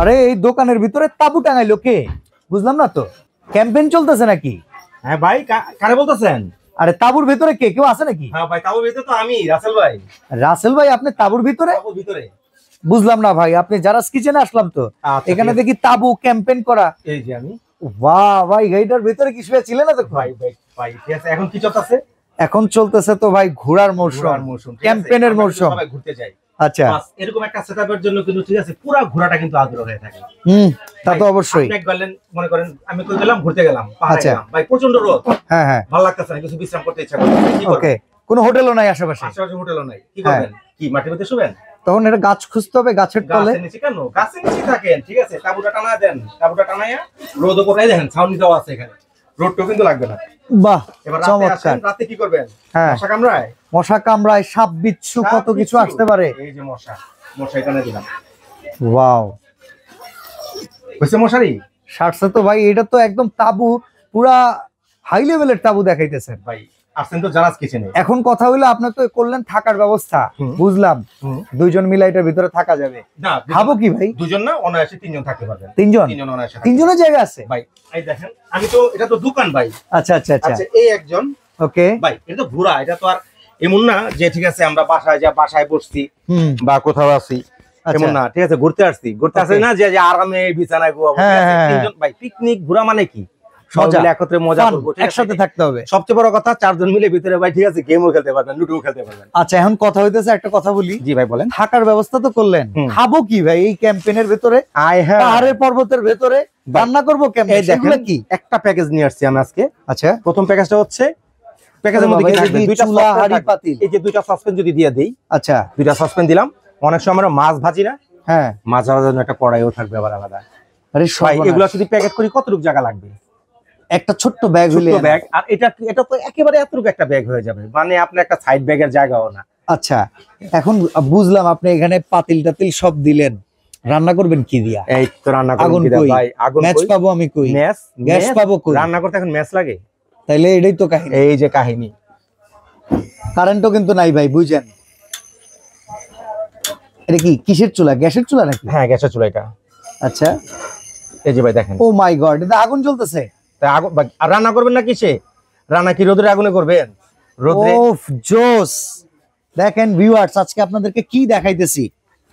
আরে এই দোকানের ভিতরে তাবু টাঙাইলো কে? বুঝলাম না তো, ক্যাম্পেইন চলতেছে নাকি? হ্যাঁ ভাই, কারে বলতেছেন? আরে তাবুর ভিতরে কে কেউ আছে নাকি? হ্যাঁ ভাই, তাবুর ভিতরে তো আমি, রাসেল ভাই। রাসেল ভাই, আপনি তাবুর ভিতরে? তাবুর ভিতরে বুঝলাম না ভাই, আপনি জারাস কিচেনে আসলাম তো, এখানে দেখি তাবু ক্যাম্পেইন করা। এই যে আমি। বাহ ভাই, গাড়িটার ভিতরে কি শুয়ে ছিলেন না তো? ভাই ভাই ভাই, ঠিক আছে। এখন কি চলতেছে? এখন চলতেছে তো ভাই ঘোরার মৌসুম, ক্যাম্পেইনের মৌসুম। সবাই ঘুরতে যাই। আচ্ছা, এরকম একটা সেটআপের জন্য কিন্তু ঠিক আছে, পুরো ঘোরাটা কিন্তু আগ্রহ হয়ে থাকে। তা তো অবশ্যই। আপনি গেলেন, মনে করেন আমি কই গেলাম, ঘুরতে গেলাম, পাহাড়ে গেলাম, ভাই প্রচন্ড রোদ। হ্যাঁ হ্যাঁ, ভালো লাগতেছে না, কিছু বিশ্রাম করতে ইচ্ছা করছে, কি করবেন? ওকে, কোনো হোটেলও নাই আশেপাশে? আশেপাশে হোটেলও নাই, কি করবেন? কি মাটির মধ্যে শুবেন? তখন এটা গাছ খুঁজতে হবে, গাছের তলে। গাছের নিচে কেন? গাছের নিচে থাকেন, ঠিক আছে। তাবুটা টানা দেন, তাবুটা টানাইয়া রোদ উপরে দেখেন, ছাউনি দেওয়া আছে এখানে, রোদটাও কিন্তু লাগবে না। বাহ, এবার চমৎকার। রাতে কি করবেন? হ্যাঁ, মশা কামড়ায়, মশা কামড়ায়, সাপ বিচ্ছু কত কিছু আসতে পারে। এই যে মশা এখানে দিলাম। ওয়াও, হইছে মশারি? সারছে তো ভাই, এটা তো একদম তাবু, পুরা হাই লেভেলের তাবু দেখাইতেছেন ভাই। আসছেন তো জারাস কিচেনে। এখন কথা হইলো, আপনি তো করলেন থাকার ব্যবস্থা, বুঝলাম, দুইজন মিলে এটার ভিতরে থাকা যাবে। না, খাবো কি ভাই? দুজন না, অনায়াসে তিনজন থাকতে পারবেন। তিনজন অনায়াসে, তিনজনের জায়গা আছে ভাই। এই দেখেন, আমি তো, এটা তো দোকান ভাই। আচ্ছা আচ্ছা আচ্ছা, এই একজন, ওকে ভাই। এটা তো ঘোরা, এটা তো আর এমন না যে ঠিক আছে আমরা বাসায় বসছি বা কোথাও আছি, এমন না, ঠিক আছে। ঘুরতে আসছি না যে আরামে বিছানায় ঘুমাবো। তিনজন ভাই, পিকনিক ঘোরা মানে কি? একত্রে মজা করবো, একসাথে থাকতে হবে। সবচেয়ে বড় কথা, চারজন মিলে ভিতরে ভাই, ঠিক আছে, গেমও খেলতে পারবেন, লুডো খেলতে পারবেন। আচ্ছা, এখন কথা হইতেছে, একটা কথা বলি। জি ভাই বলেন। থাকার ব্যবস্থা তো করলেন, খাবো কি ভাই এই ক্যাম্পেইনের ভিতরে? পাহাড়ের পর্বতের ভিতরে রান্না করবো কেমনে? দেখেন কি একটা প্যাকেজ নিয়ে আসছি আমি আজকে। আচ্ছা, প্রথম প্যাকেজটা হচ্ছে, প্যাকেজের মধ্যে কি থাকবে? দুইটা হাঁড়ি পাতিল, এই যে দুইটা সসপ্যান যদি দিয়ে দেই। আচ্ছা, দুইটা সসপ্যান দিলাম। অনেক সময় আমরা মাছ ভাজি না, হ্যাঁ, মাছ ভাজার জন্য একটা কড়াইও থাকবে আবার আলাদা। আরে ভাই, এগুলো যদি প্যাকেট করি কতটুকু জায়গা লাগবে? একটা ছোট্ট ব্যাগ হইলে। ব্যাগ, আর এটা তো একেবারে এতটুকু একটা ব্যাগ হয়ে যাবে, মানে আপনার একটা সাইড ব্যাগের জায়গাও না। আচ্ছা, এখন বুঝলাম, আপনি এখানে পাতিল টাতিল সব দিলেন, রান্না করবেন কি দিয়া? এই তো রান্না করব কি ভাই? আগুন ম্যাচ পাবো আমি কই? গ্যাস পাবো কই? রান্না করতে এখন ম্যাচ লাগে? তাইলে এটাই তো কাহিনী। এই যে কাহিনী। কারেন্টও কিন্তু নাই ভাই, বুঝেন। এটা কি কিসের চুলা? গ্যাসের চুলা নাকি? হ্যাঁ, গ্যাসের চুলা এটা। আচ্ছা, এই যে ভাই দেখেন। ও মাই গড, এটা আগুন জ্বলতেছে। আর রান্না করবেন না কিসে? রান্না কি রোদের আগুনে করবেন? রোদে। ওফ, জোস। দেখেন ভিউয়ার্স, আজকে আপনাদেরকে কি দেখাইতেছি,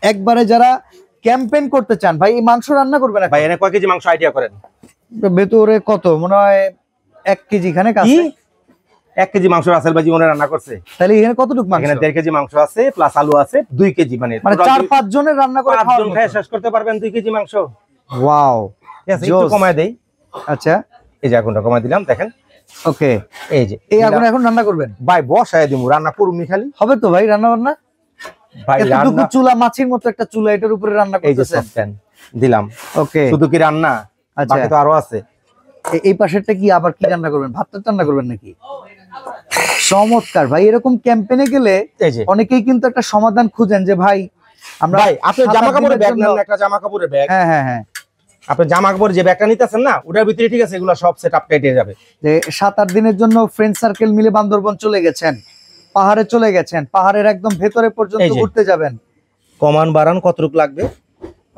একবারে যারা ক্যাম্পেইন করতে চান ভাই, এই মাংস রান্না করবেন ভাই। এনে কয় কেজি মাংস আইডিয়া করেন? ভেতরে কত মনে হয় 1 কেজি খানে কাছে। 1 কেজি মাংস রাসেল ভাই জীবনে রান্না করছে? তাহলে এখানে কতটুকু মাংস? এখানে 1.5 কেজি মাংস আছে, প্লাস আলু আছে, 2 কেজি, মানে 4-5 জনের রান্না করে খাওয়ার জন্য শেষ করতে পারবেন 2 কেজি মাংস। ওয়াও, ঠিক আছে, একটু কমায় দেই। আচ্ছা, এই যে আগুনটা কমায় দিলাম, দেখেন। ওকে, এই যে এই আগুনে এখন রান্না করবেন ভাই? বসায় দিমু, রান্না করুমনি খালি। হবে তো ভাই রান্না বান্না? ভাই এতটুকু চুলা, মাছির মতো একটা চুলা, এটার উপরে রান্না করতেছেন? এই যে সসপ্যান দিলাম। ওকে, শুধু কি রান্না? আচ্ছা, বাকি তো আরো আছে। এই পাশেরটা কি আবার কি রান্না করবেন? ভাতটা রান্না করবেন নাকি? চমৎকার ভাই। এরকম ক্যাম্পেইনে গেলে অনেকেই কিন্তু একটা সমাধান খুঁজেন যে ভাই আমরা, ভাই আপনি জামা কাপড়ের ব্যাগ নেন, একটা জামা কাপড়ের ব্যাগ। হ্যাঁ হ্যাঁ হ্যাঁ, আপনি জামা কাপড় যে ব্যাগটা নিতেছেন না, ওটার ভিতরে ঠিক আছে এগুলো সব সেটআপ কেটে যাবে। যে 7-8 দিনের জন্য ফ্রেন্ড সার্কেল মিলে বান্দরবন চলে গেছেন, পাহাড়ে চলে গেছেন, পাহাড়ের একদম ভেতরে পর্যন্ত ঘুরতে যাবেন, কমান বাড়ান কতটুকু লাগবে?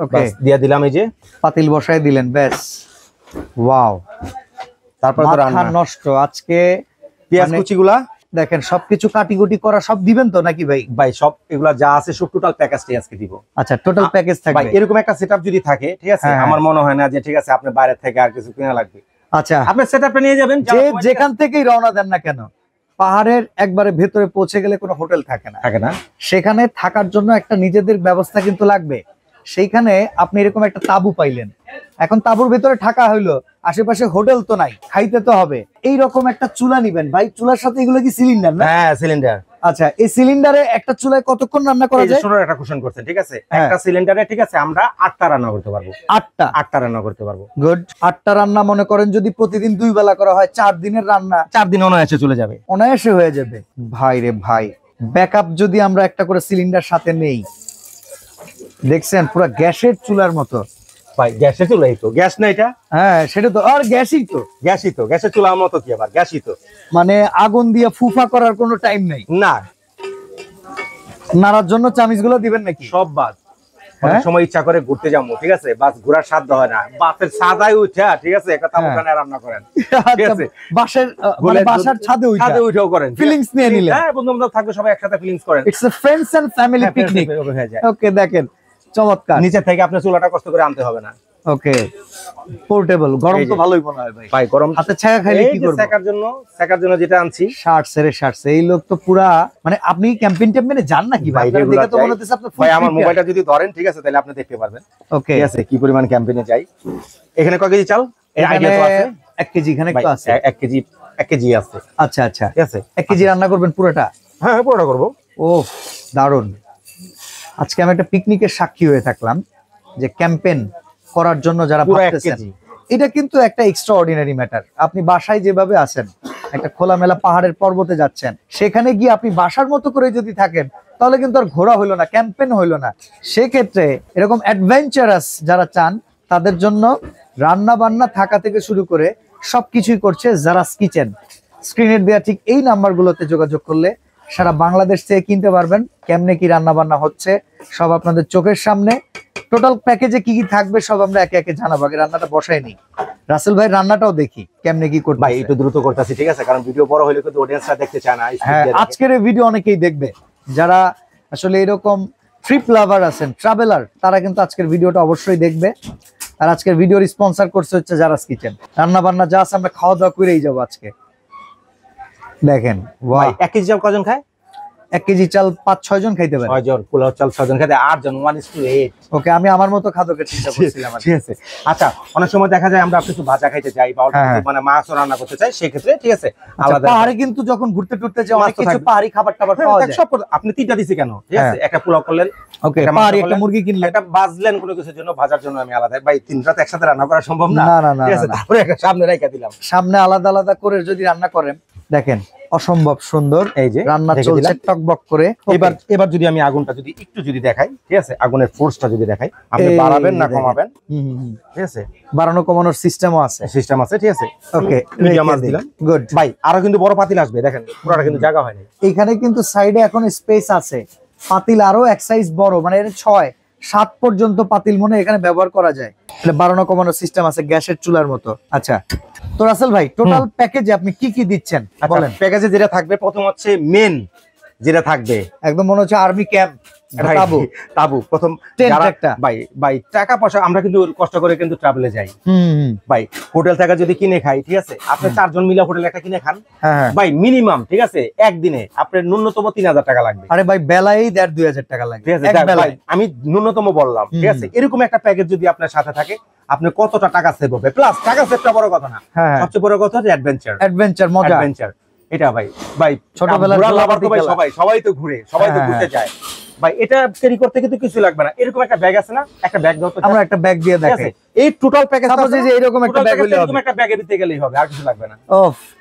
ওকে, দিয়া দিলাম। এই যে পাতিল বসায় দিলেন, ব্যাস। ওয়াও, তারপর তো রান্না নষ্ট। আজকে পেঁয়াজ কুচিগুলা দেখেন, সবকিছু কাটিকুটি করা সব দিবেন তো নাকি ভাই? ভাই সব এগুলা যা আছে সব টোটাল প্যাকেজটাই আজকে দিব। আচ্ছা, টোটাল প্যাকেজ থাকবে। ভাই এরকম একটা সেটআপ যদি থাকে, ঠিক আছে, আমার মনে হয় না যে ঠিক আছে আপনি বাইরে থেকে আর কিছু কিনা লাগবে। আচ্ছা, আপনি সেটআপটা নিয়ে যাবেন, যেখান থেকেই রওনা দেন না কেন, পাহাড়ের একবারে ভেতরে পৌঁছে গেলে কোনো হোটেল থাকে না, সেখানে থাকার জন্য একটা নিজেদের ব্যবস্থা কিন্তু লাগবে। সেইখানে আপনি এরকম একটা তাবু পাইলেন, এখন তাবুর ভেতরে থাকা হইলো, আশেপাশে হোটেল তো নাই, খাইতে তো হবে, এইরকম একটা চুলা নিবেন ভাই। চুলার সাথে এগুলো কি সিলিন্ডার না? হ্যাঁ, সিলিন্ডার। আচ্ছা, এই সিলিন্ডারে একটা চুলায় কতক্ষণ রান্না করা যায়? শুনুন, একটা কোশ্চেন করছেন, ঠিক আছে, একটা সিলিন্ডারে ঠিক আছে আমরা 8টা রান্না করতে পারবো। 8টা রান্না করতে পারবো। গুড। 8টা রান্না মনে করেন যদি প্রতিদিন 2 বেলা করা হয়, 4 দিনের রান্না 4 দিন অনায়াসে চলে যাবে, অনায়াসে হয়ে যাবে ভাই রে ভাই। ব্যাকআপ যদি আমরা একটা করে সিলিন্ডার সাথে নেই, দেখছেন পুরো গ্যাসের চুলার মতো। ভাই গ্যাসের চুলাই তো, গ্যাস না এটা? হ্যাঁ, সেটা তো, আর গ্যাসই তো, গ্যাসের চুলার মতো কি আবার? গ্যাসই তো, মানে আগুন দিয়ে ফুফা করার কোনো টাইম নাই। না, নাড়ার জন্য চামিচ গুলো দিবেন নাকি? সব বাদ। অনেক সময় ইচ্ছা করে ঘুরতে যাবো, ঠিক আছে, বাস ঘোরার সাধ্য হয় না, বাসের ছাদায় উঠে, ঠিক আছে, একটা তাবুখানে রান্না করেন, ঠিক আছে, বাসার ছাদে উঠেও করেন, ফিলিংস নিয়ে নিলেন। হ্যাঁ, বন্ধু বান্ধব থাকবে, সবাই একসাথে ফিলিংস করেন। It's a friends and family picnic হয়ে যায়। ওকে, দেখেন চমৎকার। নিচে থেকে আপনার চুলাটা কষ্ট করে আনতে হবে না। ওকে, পোর্টেবল। গরম তো ভালোই মনে হয় ভাই। ভাই গরম হাতে ছায়া খাইলে কি করব? সেকার জন্য যেটা আনছি, শার্টস। এই লোক তো পুরা, মানে আপনি ক্যাম্পেইন টেম্পেইনে যান নাকি ভাই? দেখে তো মনে হচ্ছে আপনি ভাই আমার মোবাইলটা যদি ধরেন, ঠিক আছে, তাহলে আপনি দেখতে পারবেন। ওকে, ঠিক আছে, কি পরিমাণ ক্যাম্পেইনে যাই। এখানে কয় কেজি চাল? এর আইডিয়া তো আছে। 1 কেজি এখানে একটু আছে। 1 কেজি আছে। আচ্ছা, ঠিক আছে, 1 কেজি রান্না করবেন পুরোটা? হ্যাঁ, পুরোটা করব। ওহ, দারুণ। আজকে আমি একটা পিকনিকের সাক্ষী হয়ে থাকলাম, যে ক্যাম্পেইন করার জন্য যারা ভাবতেছেন, এটা কিন্তু একটা এক্সট্রা অর্ডিনারি ম্যাটার। আপনি বাসায় যেভাবে আছেন, একটা খোলামেলা পাহাড়ের পর্বতে যাচ্ছেন, সেখানে গিয়ে আপনি বাসার মতো করে যদি থাকেন, তাহলে কিন্তু আর ঘোরা হইলো না, ক্যাম্পেইন হইলো না। সেক্ষেত্রে এরকম অ্যাডভেঞ্চারাস যারা চান, তাদের জন্য রান্না বান্না থাকা থেকে শুরু করে সবকিছুই করছে জারাস কিচেন। স্ক্রিনের দেওয়া ঠিক এই নাম্বারগুলোতে যোগাযোগ করলে সারা বাংলাদেশ থেকে কিনতে পারবেন। কেমনে কি রান্না বান্না হচ্ছে সব আপনাদের চোখের সামনে। টোটাল প্যাকেজে কি কি থাকবে সব আমরা একে একে জানাবো। আগে রান্নাটা বসাইনি, রাসেল ভাই রান্নাটাও দেখি কেমনে কি করতে। ভাই একটু দ্রুত করতেছি, ঠিক আছে, কারণ ভিডিও বড় হলে কিন্তু অডিয়েন্সরা দেখতে চায় না। হ্যাঁ, আজকের এই ভিডিও অনেকেই দেখবে, যারা আসলে এরকম ট্রিপ লাভার আছেন, ট্রাভেলার, তারা কিন্তু আজকের ভিডিওটা অবশ্যই দেখবে। আর আজকের ভিডিওর স্পন্সর করছে হচ্ছে জারাস কিচেন। রান্না বান্না যা আছে আমরা খাওয়া দাওয়া করেই যাবো আজকে। দেখেন, ভাই 1 কেজি চাল কজন খায়? 1 কেজি চাল 5-6 জন খাইতে পারে। 6 জন, পোলাও চাল 6 জন খাইতে 8 জন, 1:8। ওকে, আমি আমার মতো খাদ্যকে চিন্তা করছিলাম। ঠিক আছে, আচ্ছা, অনেক সময় দেখা যায় আমরা কিছু ভাজা খাইতে চাই বা মানে মাছ রান্না করতে চাই, সেই ক্ষেত্রে ঠিক আছে আলাদা। পাহাড়ে কিন্তু যখন ঘুরতে টুরতে যাই অনেক কিছু পাহাড়ি খাবার টাবার পাওয়া যায়। সব আপনি 3টা দিছি কেন? ঠিক আছে, একটা পোলাও করলেন, ওকে, পাহাড়ি একটা মুরগি কিনলেন, একটা ভাজলেন কোনো কিছুর জন্য, ভাজার জন্য আমি আলাদা। ভাই 3টা তো একসাথে রান্না করা সম্ভব না। না, ঠিক আছে, তারপরে একটা সামনে রাইখা দিলাম। সামনে আলাদা আলাদা করে যদি রান্না করেন, দেখেন অসম্ভব সুন্দর এই যে রান্না চলছে টকবক করে। এবার যদি আমি আগুনটা যদি একটু যদি দেখাই, ঠিক আছে, আগুনের ফোর্সটা যদি দেখাই, আপনি বাড়াবেন না কমাবেন? ঠিক আছে, বাড়ানো কমানোর সিস্টেমও আছে, ঠিক আছে। ওকে, মিডিয়াম আঁচ দিলাম। গুড ভাই, আরো কিন্তু বড় পাতিল আসবে, দেখেন পুরোটা কিন্তু জায়গা হয়নি। এইখানে কিন্তু সাইডে এখন স্পেস আছে, পাতিল আরো এক সাইজ বড়, মানে এর 6-7 পর্যন্ত পাতিল মনে এখানে ব্যবহার করা যায়। বাড়ানো কমানোর সিস্টেম আছে গ্যাসের চুলার মতো। আচ্ছা, তো রাসেল ভাই টোটাল প্যাকেজে আপনি কি কি দিচ্ছেন বলেন? প্যাকেজে যেটা থাকবে, প্রথম হচ্ছে মেন যেটা থাকবে, একদম মনে হচ্ছে আর্মি ক্যাম্প, তাবু প্রথম। ভাই টাকা পয়সা আমরা কিন্তু কষ্ট করে কিন্তু ট্রাভেলে যাই ভাই, হোটেল থেকে যদি কিনে খাই, ঠিক আছে, আপনি 4 জন মিলে হোটেল একটা কিনে খান ভাই, মিনিমাম, ঠিক আছে, একদিনে আপনার ন্যূনতম 3000 টাকা লাগবে। আরে ভাই, বেলায় 1500-2000 টাকা লাগবে, ঠিক আছে, আমি ন্যূনতম বললাম, ঠিক আছে। এরকম একটা প্যাকেজ যদি আপনার সাথে থাকে, আপনি কতটা টাকা সেভ হবে, প্লাস টাকা সেভটা বড় কথা না, সবচেয়ে বড় কথা হচ্ছে অ্যাডভেঞ্চার, মজা, এটা ভাই ছোটবেলার সবাই তো ঘুরে, সবাই তো ঘুরতে যায় ভাই। এটা ক্যারি করতে কিন্তু কিছু লাগবে না। এরকম একটা ব্যাগ আছে না, একটা ব্যাগ দাও তো, আমরা একটা ব্যাগ দিয়ে দেখাই। এই টোটাল প্যাকেজটা যে এরকম একটা ব্যাগ হলে হবে, এরকম একটা ব্যাগে দিতে গেলেই হবে, আর কিছু লাগবে না।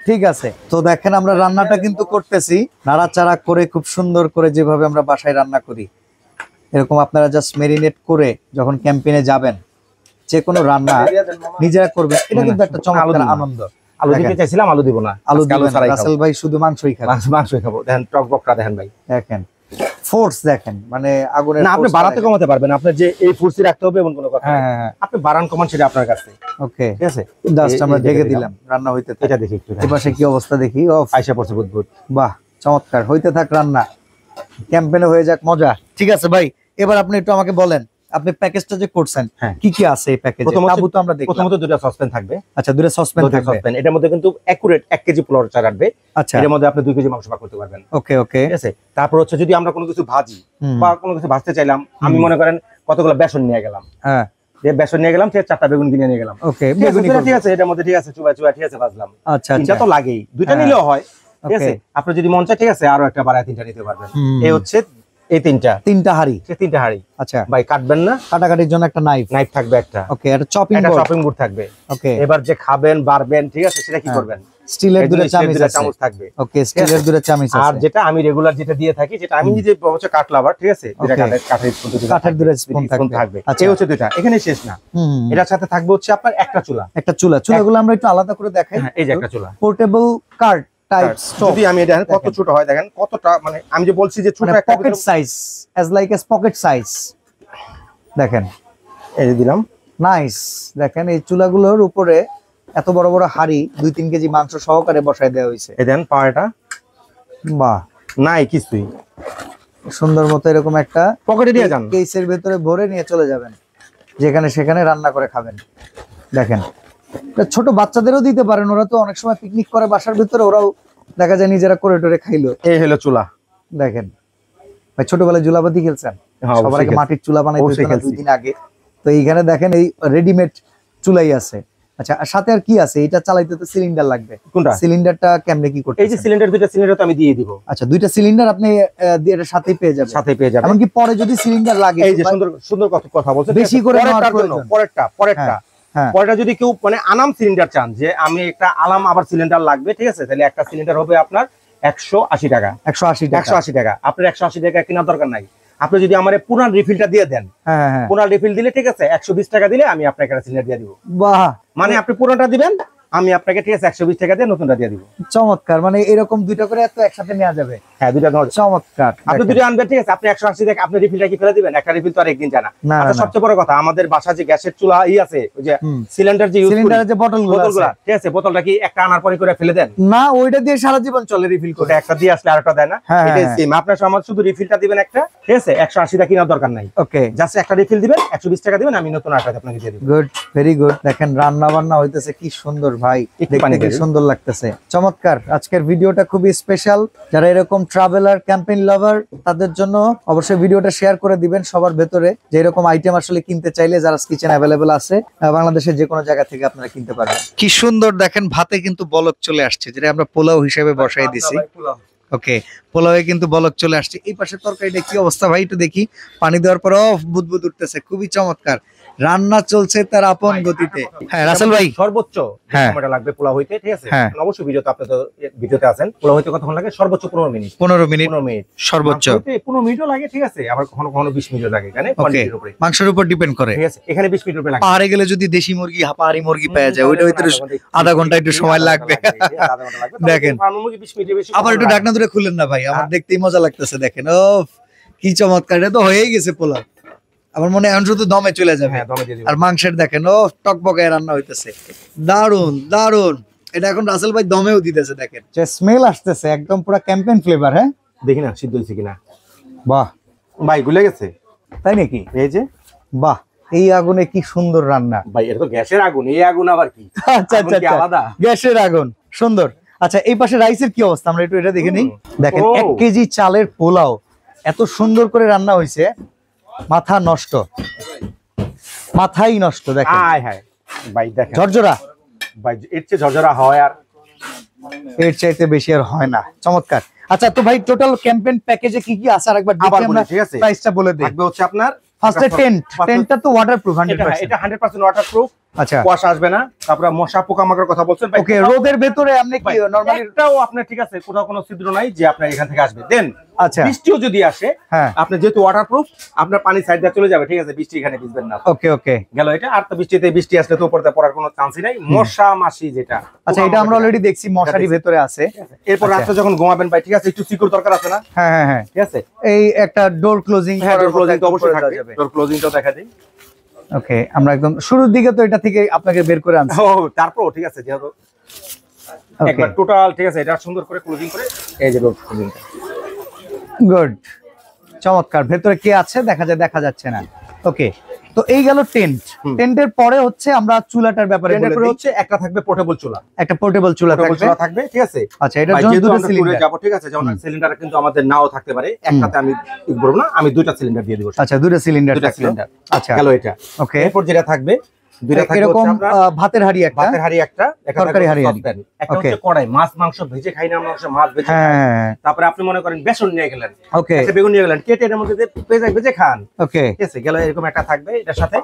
ঠিক আছে, তো দেখেন আমরা রান্নাটা কিন্তু করতেছি নাড়াচাড়া করে, খুব সুন্দর করে, যেভাবে আমরা বাসায় রান্না করি এরকম আপনারা জাস্ট মেরিনেট করে যখন ক্যাম্পেইনে যাবেন, যে কোনো রান্না নিজেরা করবেন, এটা কিন্তু একটা চমৎকার আনন্দ। আলু দিতে চাইছিলাম, আলু দিব না, আলু রাসেল ভাই শুধু মাংসই খাবেন, মাংসই খাবো। দেখেন টকবকটা দেখেন ভাই, দেখেন ফোর্স দেখেন, মানে আগুনের না, আপনি বাড়াতে কমাতে পারবেন, আপনার যে এই ফোর্সই রাখতে হবে এমন কোনো কথা না। আপনি বাড়ান কমান সেটা আপনার কাছে। ওকে, ঠিক আছে, জাস্ট আমরা ঢেকে দিলাম, রান্না হইতে থাক। এটা দেখি একটু, এই পাশে কি অবস্থা দেখি। আয়শা পড়ছে বুদবুদ, বাহ চমৎকার, হইতে থাক রান্না, ক্যাম্পেইনে হয়ে যাক মজা। ঠিক আছে ভাই, এবার আপনি একটু আমাকে বলেন আপনি প্যাকেজটা যে করছেন কি কি আছে এই প্যাকেজে? তাবু তো আমরা দেখলাম, প্রথমত দুটো সসপ্যান থাকবে। আচ্ছা, দুটো সসপ্যান থাকবে, এটার মধ্যে কিন্তু একুরেট 1 কেজি পোলাও চাল রাখবে। আচ্ছা, এর মধ্যে আপনি 2 কেজি মাংস ভাগ করতে পারবেন। ওকে ওকে, ঠিক আছে। তারপর হচ্ছে যদি আমরা কোনো কিছু ভাজি বা কোনো কিছু ভাজতে চাইলাম, আমি মনে করেন কতগুলো বেসন নিয়ে গেলাম, হ্যাঁ, বেসন নিয়ে গেলাম, ঠিক আছে, 4টা বেগুন কিনে নিয়ে গেলাম, ওকে, বেগুন ঠিক আছে, এটার মধ্যে ঠিক আছে, চুবা ঠিক আছে, ভাজলাম। আচ্ছা, এটা তো লাগেই, দুইটা নিলেও হয়, ঠিক আছে। আপনি যদি মন চায়, ঠিক আছে, আরো একটা বাড়ায় 3টা নিতে পারবেন। এই হচ্ছে এই তিনটা হাঁড়ি, আচ্ছা ভাই, কাটবেন না, কাটাকাটির জন্য একটা নাইফ থাকবে একটা, ওকে, একটা চপিং বোর্ড থাকবে, ওকে। এবার যে খাবেন বাড়বেন, ঠিক আছে, সেটা কি করবেন? স্টিলের দুটো চামচ থাকবে, ওকে, স্টিলের দুটো চামচ আছে। আর যেটা আমি রেগুলার যেটা দিয়ে থাকি, যেটা আমি নিজে হচ্ছে কাট লাভার, ঠিক আছে, যেটা কাঠের দুটো স্পুন থাকবে। এই হচ্ছে দুটো, এখানে শেষ না, এটার সাথে থাকবে হচ্ছে আপনার একটা চুলাগুলো আমরা একটু আলাদা করে দেখাই। এই যে একটা চুলা, পোর্টেবল কার্ড টাইপ স্টোভ। যদি আমি দেখেন কত ছোট হয়, দেখেন কতটা, মানে আমি যে বলছি যে ছোট একটা pocket size, as like S pocket size, দেখেন এই যে দিলাম। নাইস। দেখেন এই চুলাগুলোর উপরে এত বড় বড় হাড়ি 2-3 কেজি মাংস সহকারে বসায় দেওয়া হয়েছে। এই দেন পাওয়াটা, বাহ নাই কিছুই, সুন্দর মতো এরকম একটা পকেটে দিয়ে যান, কেসের ভেতরে ভরে নিয়ে চলে যাবেন, যেখানে সেখানে রান্না করে খাবেন। দেখেন এটা ছোট বাচ্চাদেরও দিতে পারেন, ওরা তো অনেক সময় পিকনিক করে বাসার ভিতরে, ওরাও দেখা যায় নিজেরা করে টোরে খাইলো। এই হলো চুলা। দেখেন ভাই ছোটবেলায় চুলাপাতি খেলছেন? হ্যাঁ, সবার আগে মাটির চুলা বানাইতে অবশ্যই হতো না খেলছি। 2 দিন আগে। তো এইখানে দেখেন এই রেডিমেড চুলাই আছে। আচ্ছা আর সাথে আর কি আছে? এটা চালাইতে তো সিলিন্ডার লাগবে। কোনটা? সিলিন্ডারটা কেমনে কি করতে? এই যে সিলিন্ডার, দুইটা সিলিন্ডার তো আমি দিয়ে দিব। আচ্ছা 2টা সিলিন্ডার আপনি এর সাথেই পেয়ে যাবেন। সাথে পেয়ে যাবেন। এমনকি পরে যদি সিলিন্ডার লাগে, এই যে সুন্দর সুন্দর কথা বলছেন, বেশি করে নেওয়ার পরেরটার জন্য, প্রয়োজন। পরেরটা হ্যাঁ পরেরটা যদি কেউ মানে আনাম সিলিন্ডার চান, যে আমি একটা আলাম আবার সিলিন্ডার লাগবে, ঠিক আছে, তাহলে একটা সিলিন্ডার হবে আপনার 180 টাকা। 180 টাকা। 180 টাকা। আপনার 180 টাকা কেনার দরকার নাই। আপনি যদি আমার পুরান রিফিলটা দিয়ে দেন, হ্যাঁ হ্যাঁ পুরান রিফিল দিলে, ঠিক আছে, 120 টাকা দিলে আমি আপনাকে একটা সিলিন্ডার দিয়ে দিব। বাহ মানে আপনি পুরানটা দিবেন, আমি আপনাকে, ঠিক আছে, 120 টাকা দিয়ে নতুনটা দিয়ে দিব। চমৎকার। মানে এরকম 2টা করে এত একসাথে নেওয়া যাবে? হ্যাঁ, দুইটা নেওয়া যাবে। চমৎকার। আপনি দুটো আনবেন, ঠিক আছে, আপনি 180 টাকা, আপনি রিফিলটা কি ফেলে দিবেন? একটা রিফিল তো আর একদিন যায় না। না, আচ্ছা না। সবচেয়ে বড় কথা, আমাদের বাসা যে গ্যাসের চুলা আছে, ওই যে সিলিন্ডার যে ইউজ করি, সিলিন্ডারের যে বোতলগুলো বোতলগুলো, আছে, ঠিক আছে, বোতলটা কি একটা আনার পরে করে ফেলে দেন? না ওইটা দিয়ে সারা জীবন চলে রিফিল করে। ওটা একটা দিয়ে আসলে আরেকটা দেয় না, হ্যাঁ, এটাই হ্যাঁ। সেম। আপনার আমার শুধু রিফিলটা দিবেন একটা, ঠিক আছে, 180 টাকা কেনার দরকার নাই। ওকে জাস্ট একটা রিফিল দিবেন, 120 টাকা দিবেন, আমি নতুন আরেকটা আপনাকে দিয়ে দিব। Good, very good. দেখেন রান্না বান্না হইতেছে কি সুন্দর ভাই, একটু দেখতে পানি কি দিন। সুন্দর লাগতেছে। চমৎকার। আজকের ভিডিওটা খুবই স্পেশাল। যারা এরকম ট্রাভেলার, ক্যাম্পেইন লাভার, তাদের জন্য অবশ্যই ভিডিওটা শেয়ার করে দিবেন সবার ভেতরে, যে এরকম আইটেম আসলে কিনতে চাইলে জারাস কিচেন অ্যাভেলেবল আছে, বাংলাদেশের যে কোনো জায়গা থেকে আপনারা কিনতে পারবেন। কি সুন্দর দেখেন, ভাতে কিন্তু বলক চলে আসছে, যেটা আমরা পোলাও হিসেবে বসাই দিছি। ওকে, পোলাওয়ে কিন্তু বলক চলে আসছে। এই পাশে তরকারিটা কি অবস্থা ভাই, একটু দেখি। পানি দেওয়ার পর বুদবুদ উঠতেছে, খুবই চমৎকার। রান্না চলছে তার আপন গতিতে। হ্যাঁ রাসেল ভাই, সর্বোচ্চ যে হ্যাঁ। সময়টা লাগবে পোলাও হইতে, ঠিক আছে, হ্যাঁ। অবশ্যই ভিডিওতে, আপনি তো ভিডিওতে আছেন, পোলাও হইতে কতক্ষণ লাগে? সর্বোচ্চ 15 মিনিট। 15 মিনিট 15 মিনিট সর্বোচ্চ। মাংস হইতে 15 মিনিটও লাগে, ঠিক আছে, আবার কখনো কখনো 20 মিনিটও লাগে, এখানে ওকে, কোয়ান্টিটির উপরে, মাংসের উপর ডিপেন্ড করে। ঠিক আছে, এখানে 20 মিনিট উপরে লাগে। পাহাড়ে গেলে যদি দেশি মুরগি, পাহাড়ি মুরগি পাওয়া যায়, ওইটা হয়তো আধা ঘন্টা একটু সময় লাগবে। দেখেন। আবার একটু ঢাকনা ধরে খুলেন না ভাই, আমার দেখতেই মজা লাগতেছে। দেখেন ও কি চমৎকার, এটা তো হয়েই গেছে পোলাও। আমার মনে হয় এখন শুধু দমে চলে যাবে। আর মাংসের দেখেন ও টকবগায় রান্না হইতেছে, দারুন দারুন। এটা এখন রাসেল ভাই দমেও দিতেছে, দেখেন যে স্মেল আসতেছে, একদম পুরো ক্যাম্পেইন ফ্লেভার। হ্যাঁ দেখি না সিদ্ধ হয়েছে কিনা। বাহ ভাই গুলে গেছে, তাই নাকি? এই যে, বাহ, এই আগুনে কি সুন্দর রান্না। ভাই এটা তো গ্যাসের আগুন, এই আগুন আবার কি? আচ্ছা আগুন কি আলাদা? গ্যাসের আগুন, সুন্দর। আচ্ছা এই পাশে রাইসের কি অবস্থা, আমরা একটু এটা দেখে নিই। দেখেন 1 কেজি চালের পোলাও এত সুন্দর করে রান্না হয়েছে, মাথা নষ্ট, মাথাই নষ্ট। দেখেন আয় হায় ভাই, দেখেন ঝরঝরা, ভাই এর চেয়ে ঝরঝরা হয় আর এর চাইতে বেশি আর হয় না। চমৎকার। আচ্ছা তো ভাই টোটাল ক্যাম্পেইন প্যাকেজে কি কি আছে আরেকবার আবার দেখি বলি, আমরা, ঠিক আছে? প্রাইসটা বলে দেই। থাকবে হচ্ছে আপনার ফার্স্টে টেন্টটা তো ওয়াটারপ্রুফ এটা 100%। এটা 100% ওয়াটারপ্রুফ, আচ্ছা কুয়াশা আসবে না। তারপরে মশা পোকামাকড়ের কথা বলছেন ভাই, ওকে, রোদের ভেতরে আপনি কি নরমালি একটাও আপনার, ঠিক আছে, কোথাও কোনো ছিদ্র নাই যে আপনার এখান থেকে আসবে। দেন আচ্ছা বৃষ্টিও যদি আসে, হ্যাঁ আপনি যেহেতু ওয়াটারপ্রুফ, আপনার পানি সাইড দিয়ে চলে যাবে, ঠিক আছে, বৃষ্টি এখানে ভিজবেন না। ওকে ওকে গেল এটা। আর তো বৃষ্টি আসলে তো উপরতে পড়ার কোনো চান্সই নাই, মশা মাছি যেটা। আচ্ছা এটা আমরা অলরেডি দেখছি মশারি ভেতরে আছে। এরপর রাত্রে যখন ঘুমাবেন ভাই, ঠিক আছে, একটু সিকিউর দরকার আছে না? হ্যাঁ হ্যাঁ হ্যাঁ, ঠিক আছে, এই একটা ডোর ক্লোজিং হ্যাঁ, ডোর ক্লোজিং তো অবশ্যই থাকবে, ডোর ক্লোজিংটাও দেখা দিই। ওকে, আমরা একদম শুরুর দিকে তো এটা থেকে আপনাকে বের করে আনছি। ও তারপর ঠিক আছে, যেহেতু ওকে একবার টোটাল, ঠিক আছে, এটা সুন্দর করে ক্লোজিং করে, এই যে ডোর ক্লোজিংটা। গুড, চমৎকার। ভেতরে কে আছে দেখা যাচ্ছে না। ওকে, তো এই গেল টেন্টের পরে হচ্ছে আমরা চুলাটার ব্যাপারে বলে এরপরে দিই। হচ্ছে একটা থাকবে পোর্টেবল চুলা, একটা পোর্টেবল চুলা থাকবে। ঠিক আছে। আচ্ছা এটার ভাই, জন্য যেহেতু দুটো আমরা সিলিন্ডার ট্যুরে যাবো, ঠিক আছে, যেমন সিলিন্ডার কিন্তু আমাদের নাও থাকতে পারে, একটাতে আমি বলবো না, আমি 2টা সিলিন্ডার দিয়ে দিব। আচ্ছা দুটো সিলিন্ডার সিলিন্ডার, আচ্ছা গেল এটা। ওকে, এরপর যেটা থাকবে, দুইটা থাকবে এরকম হচ্ছে আপনার ভাতের হাঁড়ি একটা, ভাতের হাঁড়ি একটা, তরকারি হাঁড়ি একটা হচ্ছে কড়াই, মাছ মাংস ভেজে খাই না আমরা, মাছ ভেজে খাই। হ্যাঁ তারপরে আপনি মনে করেন বেসন নিয়ে গেলেন, ওকে একটা বেগুন নিয়ে গেলেন, কেটে এর মধ্যে ভেজে খান, ওকে ঠিক আছে, গেল। এরকম একটা থাকবে এটার সাথে।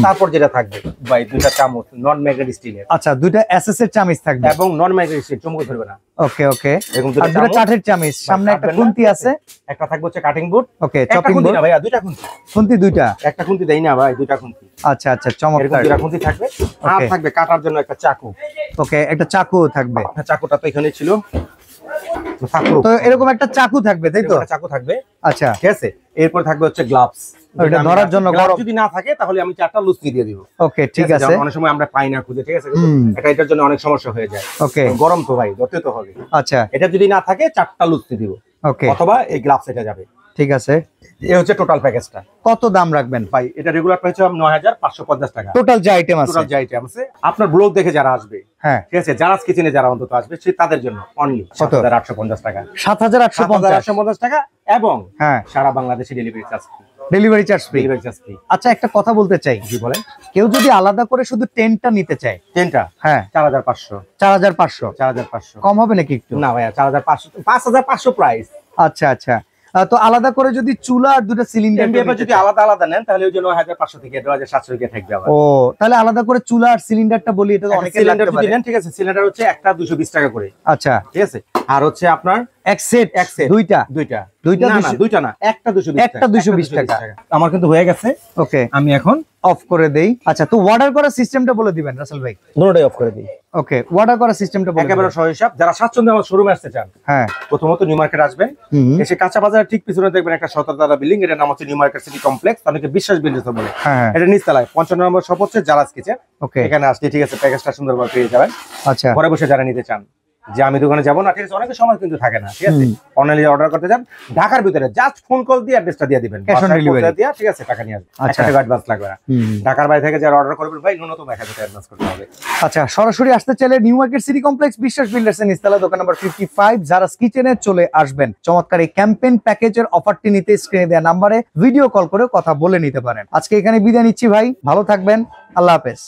তারপর যেটা থাকবে ভাই, 2টা চামচ নন ম্যাগনেট স্টিলের, আচ্ছা দুইটা এসএস এর চামচ থাকবে এবং নন ম্যাগনেট স্টিল, চুম্বক ধরবে না। ওকে ওকে, এরকম আর দুটো কাঠের চামচ, সামনে একটা খুন্তি আছে, একটা থাকবে হচ্ছে কাটিং বোর্ড, ওকে একটা চপিং খুন্তি বোর্ড না ভাইয়া, 2টা খুন্তি, খুন্তি দুইটা, একটা খুন্তি দেই না ভাই, 2টা খুন্তি। আচ্ছা আচ্ছা এরকম চমৎকার। 2টা খুন্তি থাকবে, আর থাকবে কাটার জন্য একটা চাকু, ওকে একটা চাকু থাকবে, চাকুটা তো এখানে ছিল, তো এরকম একটা চাকু থাকবে, তাই তো? চাকু থাকবে, আচ্ছা ঠিক আছে। এরপর থাকবে হচ্ছে গ্লাভস, ওটা ধরার জন্য গ্লাস গরম যদি না থাকে তাহলে আমি 4টা লুচি দিয়ে দিব। ওকে ঠিক আছে। যেমন অনেক সময় আমরা পাই না খুঁজে, ঠিক আছে, এটার জন্য অনেক সমস্যা হয়ে যায়। ওকে গরম তো ভাই, ধরতে তো হবে। আচ্ছা এটা যদি না থাকে 4টা লুচি দিব, ওকে অথবা এই গ্লাভস এটা যাবে। ঠিক আছে। এই হচ্ছে টোটাল প্যাকেজটা। কত দাম রাখবেন ভাই এটা রেগুলার প্রাইস 9550 টাকা। টোটাল যে আইটেম আছে, টোটাল যে আইটেম আছে আপনার ব্লগ দেখে যারা আসবে, হ্যাঁ ঠিক আছে, জারাস কিচেনে যারা অন্তত আসবে সে তাদের জন্য অনলি 7850 টাকা। 7850 টাকা এবং হ্যাঁ সারা বাংলাদেশে delivery charge free. Delivery charge free. Delivery charge free. আচ্ছা একটা কথা বলতে চাই, জি বলেন। কেউ যদি আলাদা করে শুধু টেনটা নিতে চায়, 10টা হ্যাঁ 4500। 4500 কম হবে নাকি একটু? না ভাইয়া 4500, 5500 প্রাইস। আচ্ছা আচ্ছা তো আলাদা করে যদি চুলা আর দুটো সিলিন্ডার এমবিএফ যদি আলাদা আলাদা নেন তাহলে ওই জন্য 9500 থেকে 2700 থেকে থাকবে আবার। ও তাহলে আলাদা করে চুলা আর সিলিন্ডারটা বলি, এটা তো অনেকের সিলিন্ডার লাগতে যদি পারে। নেন, ঠিক আছে, সিলিন্ডার হচ্ছে একটা 220 টাকা করে। আচ্ছা ঠিক আছে। আর হচ্ছে আপনার এক সেট দুইটা না 200 দুইটা না, একটা 220 একটা 220 টাকা। আমার কিন্তু হয়ে গেছে। ওকে আমি এখন অফ করে দেই। আচ্ছা তো অর্ডার করার সিস্টেমটা বলে দিবেন রাসেল ভাই। দুটোটাই অফ করে দিই। ওকে অর্ডার করার সিস্টেমটা বলে একেবারে দিবেন। সহ হিসাব। যারা স্বাচ্ছন্দ্যে আমার শোরুমে আসতে চান, হ্যাঁ প্রথমত নিউ মার্কেট আসবেন, এসে কাঁচা বাজার ঠিক পিছনে দেখবেন একটা 17 বিল্ডিং, এটার নাম হচ্ছে নিউ মার্কেট সিটি কমপ্লেক্স, অনেকে বিশ্বাস বিল্ডার্স বলে। হ্যাঁ এটা নিচতলায় 55 নম্বর শপ হচ্ছে জারাস কিচেন। ওকে এখানে আসলে ঠিক আছে প্যাকেজটা সুন্দরভাবে পেয়ে যাবেন। আচ্ছা ঘরে বসে যারা নিতে চান যে আমি দোকানে যাবো না, ঠিক আছে, অনেকের সময় কিন্তু থাকে না, ঠিক আছে, অনলাইনে অর্ডার করতে চান, ঢাকার ভিতরে জাস্ট ফোন কল দিয়ে অ্যাড্রেসটা দিয়ে দিবেন, Cash on delivery। দিয়ে, ঠিক আছে, টাকা নিয়ে আসবেন। আচ্ছা। টাকা অ্যাডভান্স লাগবে না। ঢাকার বাইরে থেকে যারা অর্ডার করবেন ভাই ন্যূনতম 1000 টাকা অ্যাডভান্স করতে হবে। আচ্ছা সরাসরি আসতে চাইলে নিউ মার্কেট সিটি কমপ্লেক্স বিশ্বাস বিল্ডার্স এর নিচতলা দোকান নাম্বার 55 জারাস কিচেনে চলে আসবেন। চমৎকার এই ক্যাম্পেইন প্যাকেজের অফারটি নিতে স্ক্রিনে দেওয়া নম্বরে ভিডিও কল করে কথা বলে নিতে পারেন। আজকে এখানে বিদায় নিচ্ছি ভাই, ভালো থাকবেন, আল্লাহ হাফেজ।